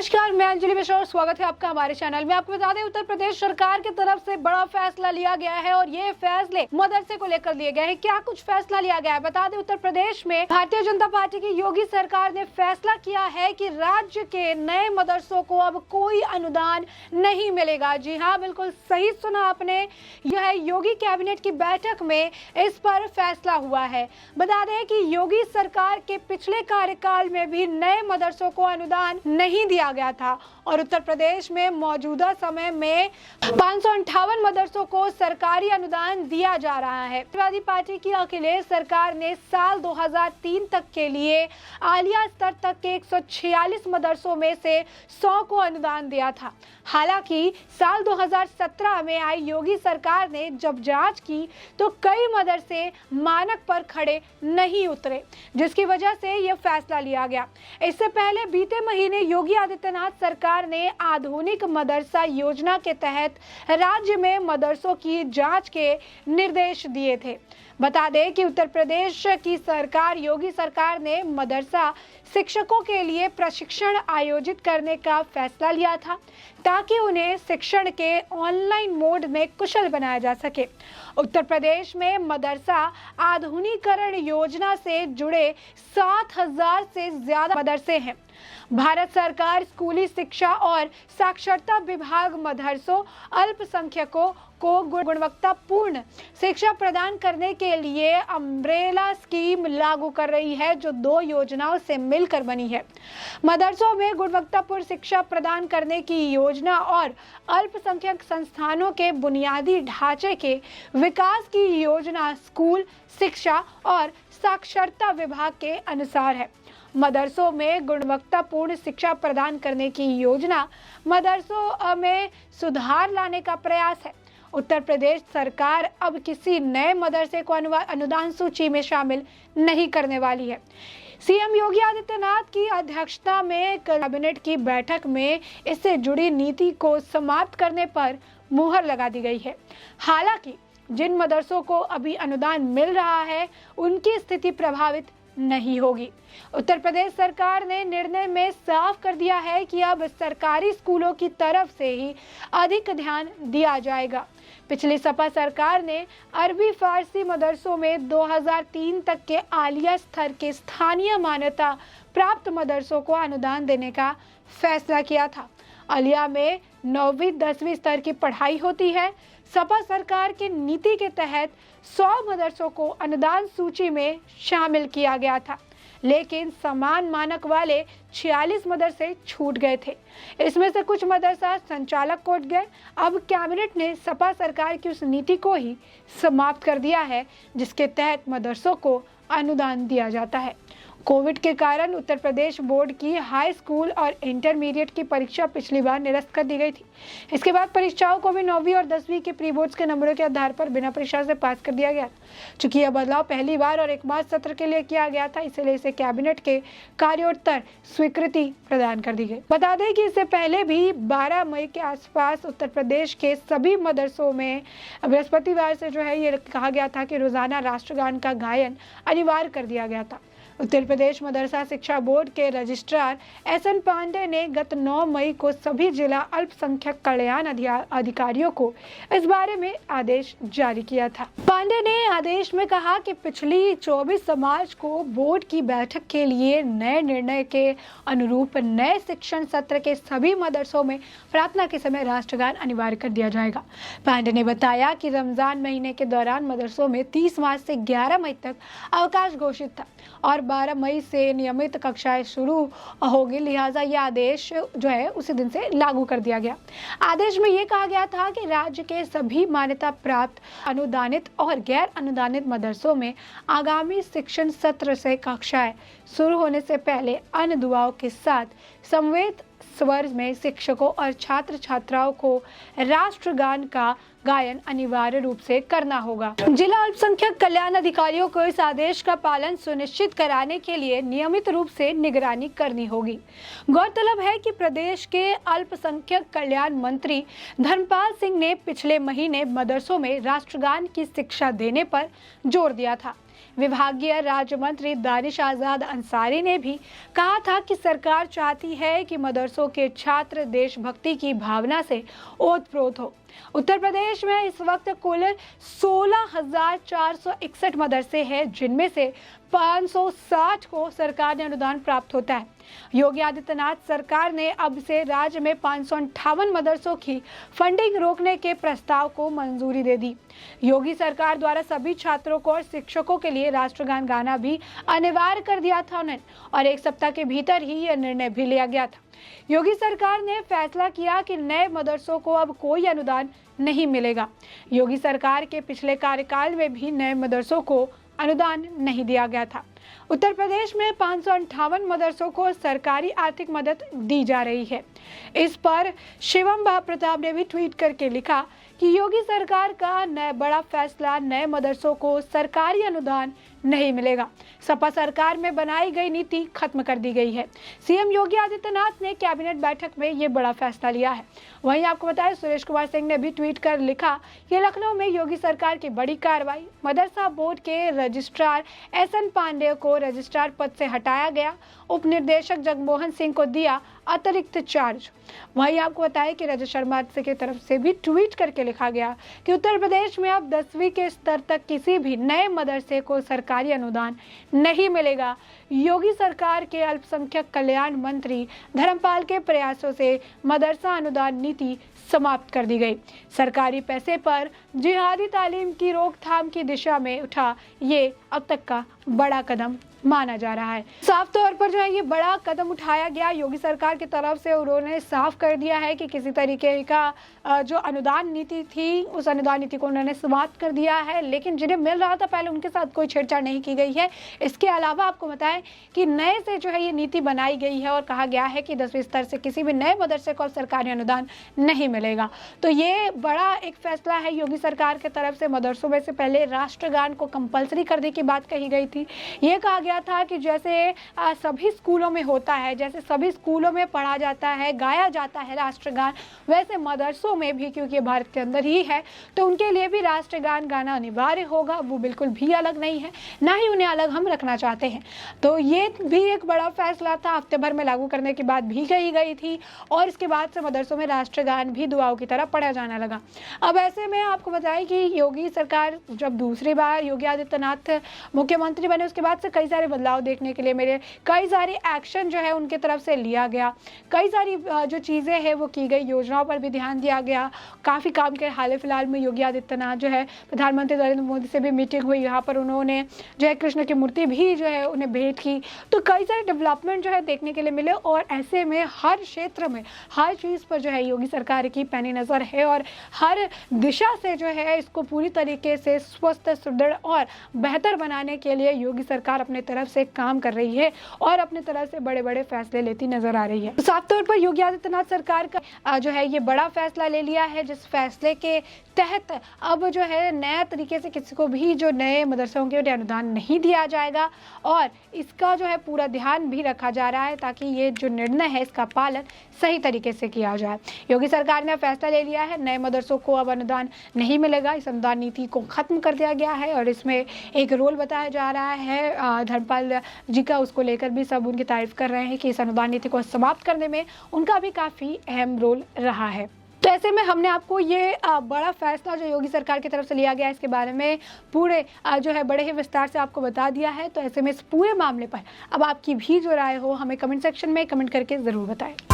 नमस्कार, मैं अंजलि मिश्रा और स्वागत है आपका हमारे चैनल में। आपको बता दें, उत्तर प्रदेश सरकार की तरफ से बड़ा फैसला लिया गया है और ये फैसले मदरसे को लेकर लिए गए हैं। क्या कुछ फैसला लिया गया है, बता दें। उत्तर प्रदेश में भारतीय जनता पार्टी की योगी सरकार ने फैसला किया है कि राज्य के नए मदरसों को अब कोई अनुदान नहीं मिलेगा। जी हाँ, बिल्कुल सही सुना आपने। यह योगी कैबिनेट की बैठक में इस पर फैसला हुआ है। बता दें कि योगी सरकार के पिछले कार्यकाल में भी नए मदरसों को अनुदान नहीं दिया गया था और उत्तर प्रदेश में मौजूदा समय में 558 मदरसों को सरकारी अनुदान दिया जा रहा है। समाजवादी पार्टी की अखिलेश सरकार ने साल 2003 तक के लिए आलिया स्तर तक के 146 मदरसों में से 100 को अनुदान दिया था। हालांकि साल 2017 में आई योगी सरकार ने जब जांच की तो कई मदरसे मानक पर खड़े नहीं उतरे, जिसकी वजह से यह फैसला लिया गया। इससे पहले बीते महीने योगी आदित्यनाथ सरकार ने आधुनिक मदरसा योजना के तहत राज्य में मदरसों की जांच के निर्देश दिए थे। बता दें कि उत्तर प्रदेश की सरकार, योगी सरकार ने मदरसा शिक्षकों के लिए प्रशिक्षण आयोजित करने का फैसला लिया था ताकि उन्हें शिक्षण के ऑनलाइन मोड में कुशल बनाया जा सके। उत्तर प्रदेश में मदरसा आधुनिकीकरण योजना से जुड़े 7,000 से ज्यादा मदरसे हैं। भारत सरकार स्कूली शिक्षा और साक्षरता विभाग मदरसों अल्पसंख्यकों को गुणवत्तापूर्ण शिक्षा प्रदान करने के लिए अम्ब्रेला स्कीम लागू कर रही है, जो 2 योजनाओं से मिलकर बनी है। मदरसों में गुणवत्तापूर्ण शिक्षा प्रदान करने की योजना और अल्पसंख्यक संस्थानों के बुनियादी ढांचे के विकास की योजना स्कूल शिक्षा और साक्षरता विभाग के अनुसार है। मदरसों में गुणवत्तापूर्ण शिक्षा प्रदान करने की योजना मदरसों में सुधार लाने का प्रयास है। उत्तर प्रदेश सरकार अब किसी नए मदरसे को अनुदान सूची में शामिल नहीं करने वाली है। सीएम योगी आदित्यनाथ की अध्यक्षता में कैबिनेट की बैठक में इससे जुड़ी नीति को समाप्त करने पर मुहर लगा दी गई है। हालांकि जिन मदरसों को अभी अनुदान मिल रहा है, उनकी स्थिति प्रभावित नहीं होगी। उत्तर प्रदेश सरकार ने निर्णय में साफ कर दिया है कि अब सरकारी स्कूलों की तरफ से ही अधिक ध्यान दिया जाएगा। पिछली सपा सरकार ने अरबी फारसी मदरसों में 2003 तक के आलिया स्तर के स्थानीय मान्यता प्राप्त मदरसों को अनुदान देने का फैसला किया था। आलिया में 9वीं 10वीं स्तर की पढ़ाई होती है। सपा सरकार की नीति के तहत 100 मदरसों को अनुदान सूची में शामिल किया गया था, लेकिन समान मानक वाले 46 मदरसे छूट गए थे। इसमें से कुछ मदरसा संचालक कोट गए। अब कैबिनेट ने सपा सरकार की उस नीति को ही समाप्त कर दिया है जिसके तहत मदरसों को अनुदान दिया जाता है। कोविड के कारण उत्तर प्रदेश बोर्ड की हाई स्कूल और इंटरमीडिएट की परीक्षा पिछली बार निरस्त कर दी गई थी। इसके बाद परीक्षाओं को भी 9वीं और 10वीं के प्री बोर्ड्स के नंबरों के आधार पर बिना परीक्षा से पास कर दिया गया। चूंकि यह बदलाव पहली बार और एकमात्र सत्र के लिए किया गया था, इसलिए इसे कैबिनेट के कार्योत्तर स्वीकृति प्रदान कर दी गई। बता दें कि इससे पहले भी 12 मई के आसपास उत्तर प्रदेश के सभी मदरसों में बृहस्पतिवार से ये कहा गया था कि रोजाना राष्ट्रगान का गायन अनिवार्य कर दिया गया था। उत्तर प्रदेश मदरसा शिक्षा बोर्ड के रजिस्ट्रार एसएन पांडे ने गत 9 मई को सभी जिला अल्पसंख्यक कल्याण अधिकारियों को इस बारे में आदेश जारी किया था। पांडे ने आदेश में कहा कि पिछली 24 मार्च को बोर्ड की बैठक के लिए नए निर्णय के अनुरूप नए शिक्षण सत्र के सभी मदरसों में प्रार्थना के समय राष्ट्रगान अनिवार्य कर दिया जाएगा। पांडे ने बताया कि रमजान महीने के दौरान मदरसों में 30 मार्च से 11 मई तक अवकाश घोषित था और 12 मई से नियमित कक्षाएं शुरू होगी, लिहाजा यह आदेश उसी दिन से लागू कर दिया गया। आदेश में यह कहा गया था कि राज्य के सभी मान्यता प्राप्त अनुदानित और गैर अनुदानित मदरसों में आगामी शिक्षण सत्र से कक्षाएं शुरू होने से पहले अन्य दुआओं के साथ समवेत स्वर में शिक्षकों और छात्र छात्राओं को राष्ट्रगान का गायन अनिवार्य रूप से करना होगा। जिला अल्पसंख्यक कल्याण अधिकारियों को इस आदेश का पालन सुनिश्चित कराने के लिए नियमित रूप से निगरानी करनी होगी। गौरतलब है कि प्रदेश के अल्पसंख्यक कल्याण मंत्री धर्मपाल सिंह ने पिछले महीने मदरसों में राष्ट्रगान की शिक्षा देने पर जोर दिया था। विभागीय राज्य मंत्री दानिश आजाद अंसारी ने भी कहा था कि सरकार चाहती है कि मदरसों के छात्र देशभक्ति की भावना से ओतप्रोत हो। उत्तर प्रदेश में इस वक्त कुल 16,461 मदरसे हैं, जिनमें से 560 को सरकार ने अनुदान प्राप्त होता है। योगी आदित्यनाथ सरकार ने अब से राज्य में 558 मदरसों की फंडिंग रोकने के प्रस्ताव को मंजूरी दे दी। योगी सरकार द्वारा सभी छात्रों को और शिक्षकों के लिए राष्ट्रगान गाना भी अनिवार्य कर दिया था उन्हें, और एक सप्ताह के भीतर ही यह निर्णय भी लिया गया था। योगी सरकार ने फैसला किया कि नए मदरसों को अब कोई अनुदान नहीं मिलेगा। योगी सरकार के पिछले कार्यकाल में भी नए मदरसों को अनुदान नहीं दिया गया था। उत्तर प्रदेश में 558 मदरसों को सरकारी आर्थिक मदद दी जा रही है। इस पर शिवम प्रताप ने भी ट्वीट करके लिखा कि योगी सरकार का बड़ा फैसला, नए मदरसों को सरकारी अनुदान नहीं मिलेगा। सपा सरकार में बनाई गई नीति खत्म कर दी गई है। सीएम योगी आदित्यनाथ ने कैबिनेट बैठक में ये बड़ा फैसला लिया है। वहीं आपको बताएं, सुरेश कुमार सिंह ने भी ट्वीट कर लिखा कि लखनऊ में योगी सरकार की बड़ी कार्रवाई, मदरसा बोर्ड के रजिस्ट्रार SN पांडे को रजिस्ट्रार पद से हटाया गया, उप निदेशक जगमोहन सिंह को दिया अतिरिक्त चार्ज। वहीं आपको बताएं कि रजत शर्मा की तरफ से भी ट्वीट करके लिखा गया कि उत्तर प्रदेश में अब 10वीं के स्तर तक किसी भी नए मदरसे को सरकारी अनुदान नहीं मिलेगा। योगी सरकार के अल्पसंख्यक कल्याण मंत्री धर्मपाल के प्रयासों से मदरसा अनुदान नीति समाप्त कर दी गई। सरकारी पैसे पर जिहादी तालीम की रोकथाम की दिशा में उठा ये अब तक का बड़ा कदम माना जा रहा है। साफ तौर पर जो है ये बड़ा कदम उठाया गया योगी सरकार की तरफ से। उन्होंने साफ कर दिया है कि किसी तरीके का जो अनुदान नीति थी, उस अनुदान नीति को उन्होंने समाप्त कर दिया है, लेकिन जिन्हें मिल रहा था पहले उनके साथ कोई छेड़छाड़ नहीं की गई है। इसके अलावा आपको बताएं कि नए से जो है ये नीति बनाई गई है और कहा गया है कि 10वीं स्तर से किसी भी नए मदरसे को अब सरकारी अनुदान नहीं मिलेगा। तो ये बड़ा एक फैसला है योगी सरकार की तरफ से। मदरसों में से पहले राष्ट्रगान को कंपलसरी करने की बात कही गई थी। ये कहा गया था कि जैसे सभी स्कूलों में होता है, जैसे सभी स्कूलों में पढ़ा जाता है, गाया जाता है राष्ट्रगान, वैसे मदरसों में भी, क्योंकि भारत के अंदर ही है, तो उनके लिए भी राष्ट्रगान गाना अनिवार्य होगा। वो बिल्कुल भी अलग नहीं है, ना ही उन्हें अलग हम रखना चाहते हैं। तो ये भी एक बड़ा फैसला था, हफ्ते भर में लागू करने की बात भी कही गई थी, और इसके बाद से मदरसों में राष्ट्रगान भी दुआओं की तरह पढ़ा जाने लगा। अब ऐसे में आपको बताएं कि योगी सरकार जब दूसरी बार योगी आदित्यनाथ मुख्यमंत्री बने, उसके बाद से कई सारे बदलाव देखने के लिए मिले, कई सारे एक्शन जो है उनके तरफ से लिया गया, कई सारी जो चीज़ें हैं वो की गई, योजनाओं पर भी ध्यान दिया गया, काफ़ी काम के। हाल फिलहाल में योगी आदित्यनाथ जो है प्रधानमंत्री नरेंद्र मोदी से भी मीटिंग हुई, यहाँ पर उन्होंने जो है कृष्ण की मूर्ति भी जो है उन्हें भेंट की। तो कई सारे डेवलपमेंट जो है देखने के लिए मिले, और ऐसे में हर क्षेत्र में हर चीज़ पर जो है योगी सरकार की पैनी नज़र है, और हर दिशा से जो है इसको पूरी तरीके से स्वस्थ, सुदृढ़ और बेहतर बनाने के लिए योगी सरकार अपने तरफ से काम कर रही है और अपने तरफ से बड़े बड़े फैसले लेती नजर आ रही है। तो साफ तौर पर योगी आदित्यनाथ सरकार का जो है ये बड़ा फैसला ले लिया है, जिस फैसले के तहत अब जो है नया तरीके से किसी को भी जो नए मदरसों के अनुदान नहीं दिया जाएगा, और इसका जो है पूरा ध्यान भी रखा जा रहा है ताकि ये जो निर्णय है इसका पालन सही तरीके से किया जाए। योगी सरकार ने फैसला ले लिया है, नए मदरसों को अब अनुदान नहीं मिलेगा। इस अनुदान नीति को खत्म कर दिया गया है, और इसमें एक रोल बताया जा रहा है धर्मपाल जी का, उसको लेकर भी सब उनकी तारीफ कर रहे हैं कि इस अनुदान नीति को समाप्त करने में उनका भी काफ़ी अहम रोल रहा है। तो ऐसे में हमने आपको ये बड़ा फैसला जो योगी सरकार की तरफ से लिया गया है इसके बारे में पूरे जो है बड़े ही विस्तार से आपको बता दिया है। तो ऐसे में इस पूरे मामले पर अब आपकी भी जो राय हो हमें कमेंट सेक्शन में कमेंट करके ज़रूर बताएं।